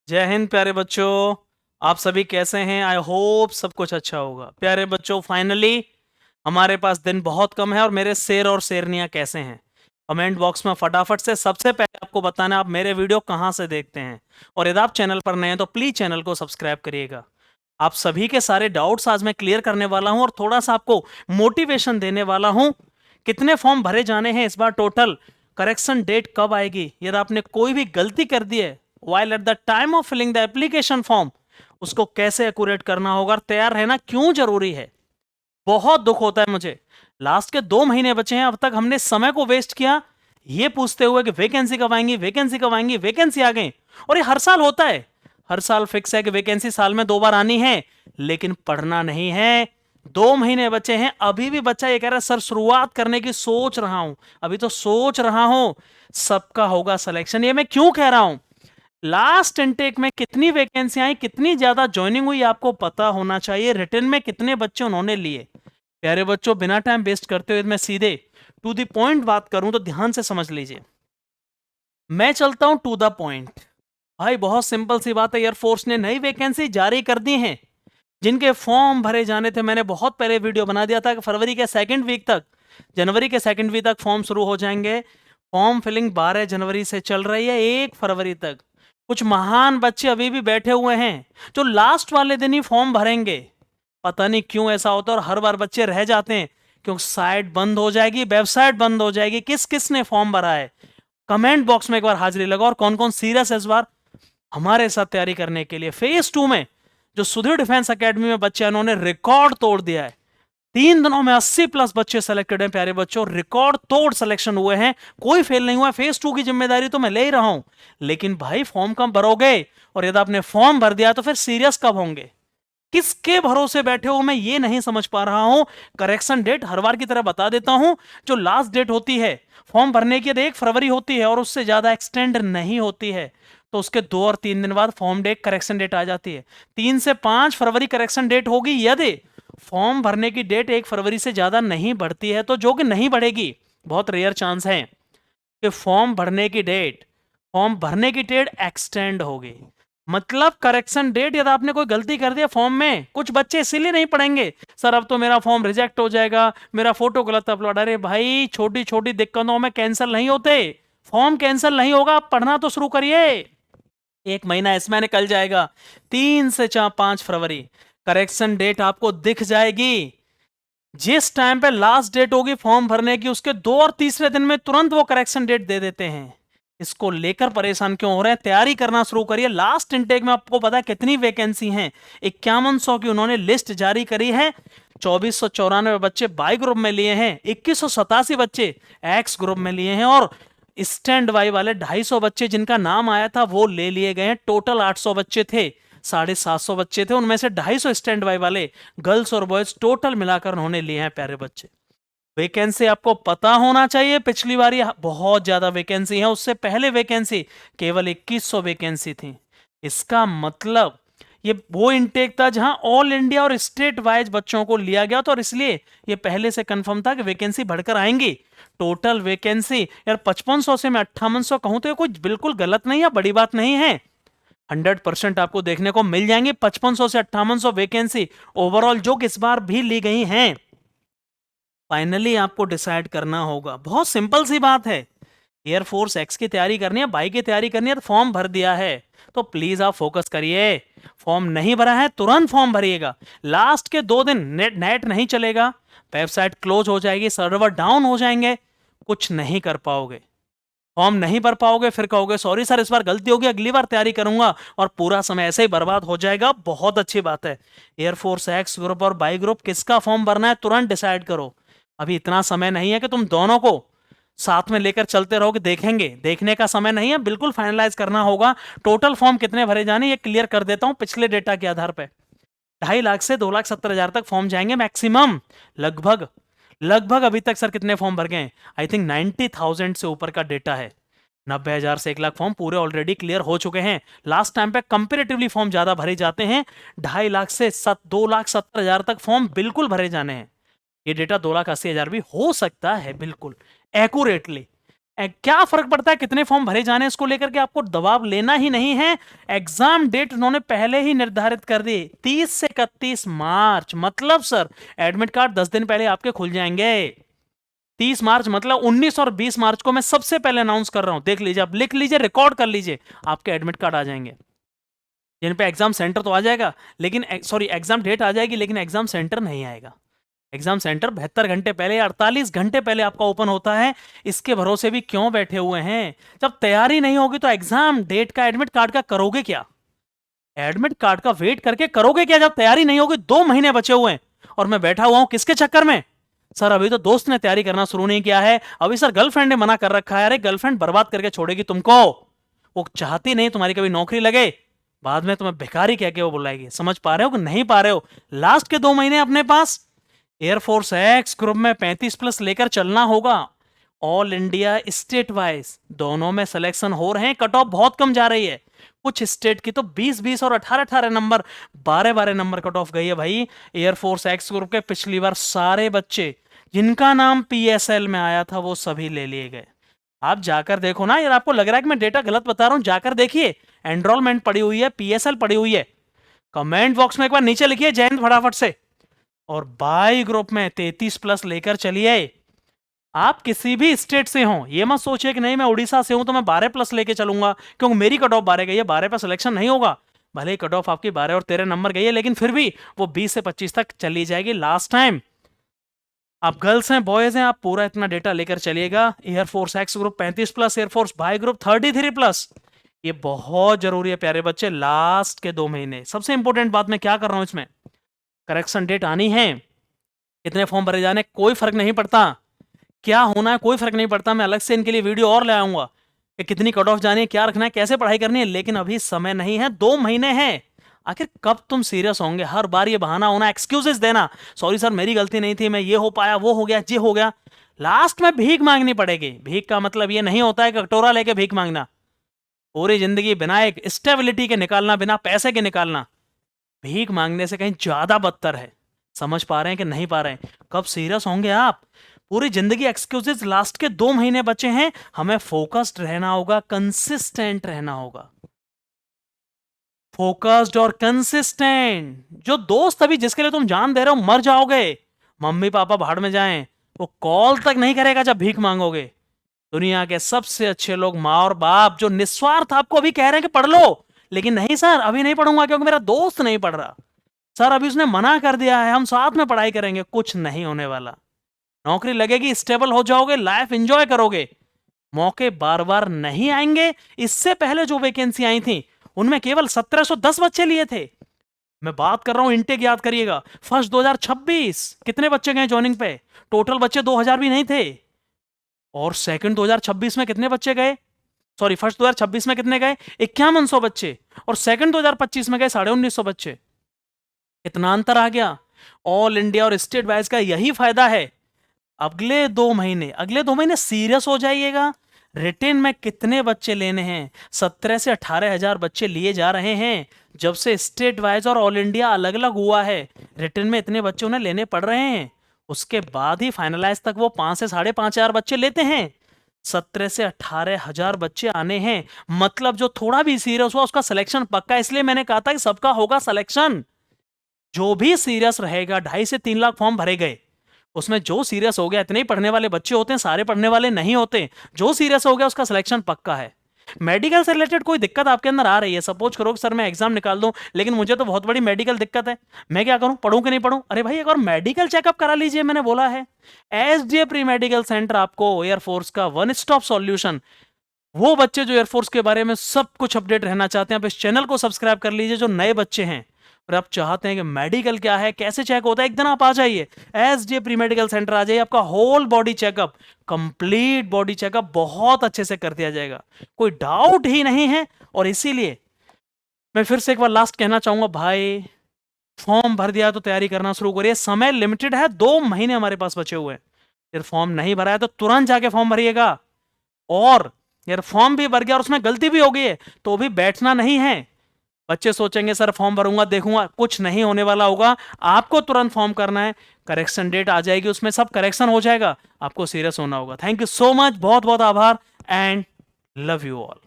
जय हिंद प्यारे बच्चों। आप सभी कैसे हैं? आई होप सब कुछ अच्छा होगा। प्यारे बच्चों, फाइनली हमारे पास दिन बहुत कम है और मेरे शेर और शेरनियां कैसे हैं? कमेंट बॉक्स में फटाफट से सबसे पहले आपको बताना है आप मेरे वीडियो कहां से देखते हैं। और यदि आप चैनल पर नए हैं तो प्लीज चैनल को सब्सक्राइब करिएगा। आप सभी के सारे डाउट्स आज मैं क्लियर करने वाला हूं और थोड़ा सा आपको मोटिवेशन देने वाला हूं। कितने फॉर्म भरे जाने हैं इस बार टोटल, करेक्शन डेट कब आएगी, यदि आपने कोई भी गलती कर दी है while at the time of filling the application form, उसको कैसे एक्यूरेट करना होगा और तैयार रहना क्यों जरूरी है। बहुत दुख होता है मुझे, लास्ट के 2 महीने बचे हैं, अब तक हमने समय को वेस्ट किया ये पूछते हुए कि वैकेंसी कब आएंगी, वैकेंसी कब आएंगी, वैकेंसी आ गई। और ये हर साल होता है, हर साल फिक्स है कि वैकेंसी साल में 2 बार आनी है, लेकिन पढ़ना नहीं है। 2 महीने बचे हैं, अभी भी बच्चा ये कह रहा है सर शुरुआत करने की सोच रहा हूं। अभी तो सोच रहा हूं, सबका होगा सिलेक्शन। ये मैं क्यों कह रहा हूं? लास्ट इनटेक में कितनी वैकेंसी आई, कितनी ज्यादा ज्वाइनिंग हुई, आपको पता होना चाहिए। रिटर्न में कितने बच्चे उन्होंने लिए। प्यारे बच्चों, बिना टाइम वेस्ट करते हुए मैं सीधे टू द पॉइंट बात करूं तो ध्यान से समझ लीजिए। मैं चलता हूं टू द पॉइंट। भाई बहुत सिंपल सी बात है, एयरफोर्स ने नई वैकेंसी जारी कर दी है। जिनके फॉर्म भरे जाने थे, मैंने बहुत पहले वीडियो बना दिया था कि फरवरी के सेकंड वीक तक, जनवरी के सेकंड वीक तक फॉर्म शुरू हो जाएंगे। फॉर्म फिलिंग 12 जनवरी से चल रही है, 1 फरवरी तक। कुछ महान बच्चे अभी भी बैठे हुए हैं जो लास्ट वाले दिन ही फॉर्म भरेंगे। पता नहीं क्यों ऐसा होता है और हर बार बच्चे रह जाते हैं, क्योंकि साइट बंद हो जाएगी, वेबसाइट बंद हो जाएगी। किस किस ने फॉर्म भरा है कमेंट बॉक्स में एक बार हाजिरी लगाओ। और कौन कौन सीरियस है इस बार हमारे साथ तैयारी करने के लिए? फेज 2 में जो सुधीर डिफेंस एकेडमी में बच्चे, उन्होंने रिकॉर्ड तोड़ दिया है। 3 दिनों में 80+ बच्चे सेलेक्टेड हैं। प्यारे बच्चों, रिकॉर्ड तोड़ सिलेक्शन हुए हैं, कोई फेल नहीं हुआ। फेज 2 की जिम्मेदारी तो मैं ले ही रहा हूं, लेकिन भाई फॉर्म कब भरोगे? और यदि आपने फॉर्म भर दिया तो फिर सीरियस कब होंगे? किसके भरोसे बैठे हो मैं ये नहीं समझ पा रहा हूं। करेक्शन डेट हर बार की तरह बता देता हूं। जो लास्ट डेट होती है फॉर्म भरने की, 1 फरवरी होती है और उससे ज्यादा एक्सटेंड नहीं होती है। तो उसके 2 और 3 दिन बाद फॉर्म डेट करेक्शन डेट आ जाती है। 3 से 5 फरवरी करेक्शन डेट होगी यदि फॉर्म भरने की डेट 1 फरवरी से ज्यादा नहीं बढ़ती है। तो जो कि नहीं बढ़ेगी, बहुत रेयर चांस है कि फॉर्म भरने की डेट एक्सटेंड होगी। मतलब करेक्शन डेट, यदि आपने कोई गलती कर दिया फॉर्म में, कुछ बच्चे इसीलिए नहीं पढ़ेंगे सर अब तो मेरा फॉर्म रिजेक्ट हो जाएगा, मेरा फोटो गलत अपलोड। अरे भाई, छोटी छोटी दिक्कतों में कैंसिल नहीं होते। फॉर्म कैंसिल नहीं होगा, आप पढ़ना तो शुरू करिए। 1 महीना इसमें निकल जाएगा। 3 से 5 फरवरी करेक्शन डेट आपको दिख जाएगी। जिस टाइम पे लास्ट डेट होगी फॉर्म भरने की, उसके 2 और तीसरे दिन में तुरंत वो करेक्शन डेट दे देते हैं। इसको लेकर परेशान क्यों हो रहे हैं? तैयारी करना शुरू करिए। लास्ट इनटेक में आपको पता है कितनी वैकेंसी हैं? 5100 की उन्होंने लिस्ट जारी करी है। 2494 बच्चे बाई ग्रुप में लिए हैं, 2187 बच्चे एक्स ग्रुप में लिए हैं, और स्टैंड बाई वाले 250 बच्चे जिनका नाम आया था वो ले लिए गए हैं। टोटल 800 बच्चे थे, 750 बच्चे थे, उनमें से 250 स्टैंड बाई वाले गर्ल्स और बॉयज टोटल मिलाकर उन्होंने लिए हैं। प्यारे बच्चे, वैकेंसी आपको पता होना चाहिए। पिछली बार बहुत ज्यादा वैकेंसी है, उससे पहले वैकेंसी केवल 2100 वैकेंसी थी। इसका मतलब ये वो इनटेक था जहां ऑल इंडिया और स्टेट वाइज बच्चों को लिया गया था, और इसलिए ये पहले से कंफर्म था कि वैकेंसी बढ़कर आएंगी। टोटल वैकेंसी यार 5500 से मैं 5800 कहूं तो ये कोई बिल्कुल गलत नहीं है, बड़ी बात नहीं है। 100% आपको देखने को मिल जाएंगे 5500 से 5800 वैकेंसी ओवरऑल, जो कि इस बार भी ली गई हैं। फाइनली आपको डिसाइड करना होगा, बहुत सिंपल सी बात है। एयरफोर्स एक्स की तैयारी करनी है, बाई की तैयारी करनी है, तो फॉर्म भर दिया है तो प्लीज आप फोकस करिए। फॉर्म नहीं भरा है तुरंत फॉर्म भरिएगा। लास्ट के 2 दिन नेट नहीं चलेगा, वेबसाइट क्लोज हो जाएगी, सर्वर डाउन हो जाएंगे, कुछ नहीं कर पाओगे। फॉर्म नहीं भर पाओगे, फिर कहोगे सॉरी सर इस बार गलती होगी, अगली बार तैयारी करूंगा, और पूरा समय ऐसे ही बर्बाद हो जाएगा। बहुत अच्छी बात है, एयरफोर्स एक्स ग्रुप और बाई ग्रुप किसका फॉर्म भरना है तुरंत डिसाइड करो। अभी इतना समय नहीं है कि तुम दोनों को साथ में लेकर चलते रहोगे। देखेंगे, देखने का समय नहीं है, बिल्कुल फाइनलाइज करना होगा। टोटल फॉर्म कितने भरे जाने ये क्लियर कर देता हूं पिछले डेटा के आधार पर। 2.5 लाख से 2,70,000 तक फॉर्म जाएंगे मैक्सिमम। लगभग लगभग अभी तक सर कितने फॉर्म भर गए? आई थिंक 90,000 से ऊपर का डेटा है। 90,000 से 1 लाख फॉर्म पूरे ऑलरेडी क्लियर हो चुके हैं। लास्ट टाइम पे कंपेरेटिवली फॉर्म ज्यादा भरे जाते हैं। 2.5 लाख से 2,70,000 तक फॉर्म बिल्कुल भरे जाने हैं। ये डेटा 2,80,000 भी हो सकता है, बिल्कुल एक्यूरेटली। क्या फर्क पड़ता है कितने फॉर्म भरे जाने, इसको लेकर के आपको दबाव लेना ही नहीं है। एग्जाम डेट उन्होंने पहले ही निर्धारित कर दी, 30 से 31 मार्च। मतलब सर एडमिट कार्ड 10 दिन पहले आपके खुल जाएंगे। 30 मार्च मतलब 19 और 20 मार्च को मैं सबसे पहले अनाउंस कर रहा हूं। देख लीजिए, आप लिख लीजिए, रिकॉर्ड कर लीजिए, आपके एडमिट कार्ड आ जाएंगे। जिन पे एग्जाम सेंटर तो आ जाएगा, लेकिन सॉरी एग्जाम डेट आ जाएगी, लेकिन एग्जाम सेंटर नहीं आएगा। एग्जाम सेंटर 72 घंटे पहले या 48 घंटे पहले आपका ओपन होता है। इसके भरोसे भी क्यों बैठे हुए हैं? जब तैयारी नहीं होगी तो एग्जाम डेट का, एडमिट कार्ड का करोगे क्या? एडमिट कार्ड का वेट करके करोगे क्या जब तैयारी नहीं होगी? 2 महीने बचे हुए हैं और मैं बैठा हुआ हूं किसके चक्कर में? सर अभी तो दोस्त ने तैयारी करना शुरू नहीं किया है, अभी सर गर्लफ्रेंड ने मना कर रखा है। अरे गर्लफ्रेंड बर्बाद करके छोड़ेगी तुमको, वो चाहती नहीं तुम्हारी कभी नौकरी लगे, बाद में तुम्हें भिखारी कह के वो बुलाएगी। समझ पा रहे हो कि नहीं पा रहे हो? लास्ट के 2 महीने अपने पास एयरफोर्स एक्स ग्रुप में 35+ लेकर चलना होगा। ऑल इंडिया स्टेट वाइज दोनों में सिलेक्शन हो रहे हैं, कट ऑफ बहुत कम जा रही है। कुछ स्टेट की तो 20-20 और 18-18 नंबर, 12-12 नंबर कट ऑफ गई है भाई। एयरफोर्स एक्स ग्रुप के पिछली बार सारे बच्चे जिनका नाम पीएसएल में आया था वो सभी ले लिए गए। आप जाकर देखो ना यार, आपको लग रहा है कि मैं डेटा गलत बता रहा हूं, जाकर देखिए। एनरोलमेंट पड़ी हुई है, पीएसएल पड़ी हुई है। कमेंट बॉक्स में एक बार नीचे लिखिए जय हिंद फटाफट से। और बाई ग्रुप में 33+ लेकर चलिए। आप किसी भी स्टेट से हो, ये मत सोचिए कि नहीं मैं उड़ीसा से हूं तो मैं 12+ लेके चलूंगा, क्योंकि मेरी कट ऑफ 12 गई है, 12 पे सिलेक्शन नहीं होगा। भले ही कट ऑफ आपकी 12 और 13 नंबर गई है, लेकिन फिर भी वो 20 से 25 तक चली जाएगी लास्ट टाइम। आप गर्ल्स हैं बॉयज हैं, आप पूरा इतना डेटा लेकर चलिएगा। Air force x group 35+, air force by group 33+। ये बहुत जरूरी है प्यारे बच्चे, लास्ट के 2 महीने। सबसे इंपॉर्टेंट बात मैं क्या कर रहा हूं इसमें, करेक्शन डेट आनी है, कितने फॉर्म भरे जाने कोई फर्क नहीं पड़ता, क्या होना है कोई फर्क नहीं पड़ता। मैं अलग से इनके लिए वीडियो और ले आऊंगा कि कितनी कट ऑफ जानी है, क्या रखना है, कैसे पढ़ाई करनी है। लेकिन अभी समय नहीं है, 2 महीने हैं। आखिर कब तुम सीरियस होंगे? हर बार ये बहाना होना, एक्सक्यूजेस देना, सॉरी सर मेरी गलती नहीं थी, मैं ये हो पाया, वो हो गया, ये हो गया। लास्ट में भीख मांगनी पड़ेगी। भीख का मतलब ये नहीं होता है कि कटोरा लेके भीख मांगना। पूरी जिंदगी बिना एक स्टेबिलिटी के निकालना, बिना पैसे के निकालना, भीख मांगने से कहीं ज्यादा बदतर है। समझ पा रहे हैं कि नहीं पा रहे हैं? कब सीरियस होंगे आप? पूरी जिंदगी एक्सक्यूजेस, लास्ट के 2 महीने बचे हैं, हमें फोकस्ड रहना होगा, कंसिस्टेंट रहना होगा। फोकस्ड और कंसिस्टेंट। जो दोस्त अभी जिसके लिए तुम जान दे रहे हो मर जाओगे, मम्मी पापा भाड़ में जाएं, वो कॉल तक नहीं करेगा जब भीख मांगोगे। दुनिया के सबसे अच्छे लोग माँ और बाप, जो निस्वार्थ आपको अभी कह रहे हैं कि पढ़ लो, लेकिन नहीं सर अभी नहीं पढ़ूंगा क्योंकि मेरा दोस्त नहीं पढ़ रहा, सर अभी उसने मना कर दिया है, हम साथ में पढ़ाई करेंगे। कुछ नहीं होने वाला। नौकरी लगेगी, स्टेबल हो जाओगे, लाइफ एंजॉय करोगे। मौके बार बार नहीं आएंगे। इससे पहले जो वैकेंसी आई थी उनमें केवल 1710 बच्चे लिए थे। मैं बात कर रहा हूं, इनटेक याद करिएगा। फर्स्ट 2026 कितने बच्चे गए ज्वाइनिंग पे? टोटल बच्चे 2000 भी नहीं थे। और सेकंड 2026 में कितने बच्चे गए? सॉरी फर्स्ट 2026 में कितने गए? 5100 बच्चे। और सेकंड 2025 में गए 1950 बच्चे। इतना अंतर आ गया। ऑल इंडिया और स्टेट वाइज का यही फायदा है। अगले 2 महीने सीरियस हो जाइएगा। रिटेन में कितने बच्चे लेने हैं? 17 से 18 हजार बच्चे लिए जा रहे हैं। जब से स्टेट वाइज और ऑल इंडिया अलग अलग हुआ है, रिटेन में इतने बच्चे उन्हें लेने पड़ रहे हैं। उसके बाद ही फाइनलाइज तक वो 5 से 5.5 हजार बच्चे लेते हैं। 17 से 18 हजार बच्चे आने हैं, मतलब जो थोड़ा भी सीरियस हुआ उसका सिलेक्शन पक्का। इसलिए मैंने कहा था कि सबका होगा सिलेक्शन। जो भी सीरियस रहेगा, 2.5 से 3 लाख फॉर्म भरे गए, उसमें जो सीरियस हो गया, इतने ही पढ़ने वाले बच्चे होते हैं, सारे पढ़ने वाले नहीं होते। जो सीरियस हो गया उसका सिलेक्शन पक्का है। मेडिकल से रिलेटेड कोई दिक्कत आपके अंदर आ रही है, सपोज करो कि सर मैं एग्जाम निकाल दूं, लेकिन मुझे तो बहुत बड़ी मेडिकल दिक्कत है, मैं क्या करूं, पढ़ूं कि नहीं पढ़ूं? अरे भाई एक और मेडिकल चेकअप करा लीजिए, मैंने बोला है। एसडीए प्री मेडिकल सेंटर आपको एयरफोर्स का वन स्टॉप सॉल्यूशन। वो बच्चे जो एयरफोर्स के बारे में सब कुछ अपडेट रहना चाहते हैं, आप इस चैनल को सब्सक्राइब कर लीजिए। जो नए बच्चे हैं और आप चाहते हैं कि मेडिकल क्या है, कैसे चेक होता है, एक दिन आप आ जाइए एसडीए प्री मेडिकल सेंटर, आ जाइए। आपका whole body checkup, complete body checkup बहुत अच्छे से कर दिया जाएगा, कोई डाउट ही नहीं है। और इसीलिए मैं फिर से एक बार लास्ट कहना चाहूंगा, भाई फॉर्म भर दिया तो तैयारी करना शुरू करिए। समय लिमिटेड है, 2 महीने हमारे पास बचे हुए हैं। फिर फॉर्म नहीं भरा है तो तुरंत जाके फॉर्म भरिएगा। और यार फॉर्म भी भर गया और उसमें गलती भी हो गई है तो भी बैठना नहीं है। बच्चे सोचेंगे सर फॉर्म भरूंगा देखूंगा, कुछ नहीं होने वाला होगा। आपको तुरंत फॉर्म करना है, करेक्शन डेट आ जाएगी, उसमें सब करेक्शन हो जाएगा, आपको सीरियस होना होगा। थैंक यू सो मच, बहुत बहुत आभार। and love you all.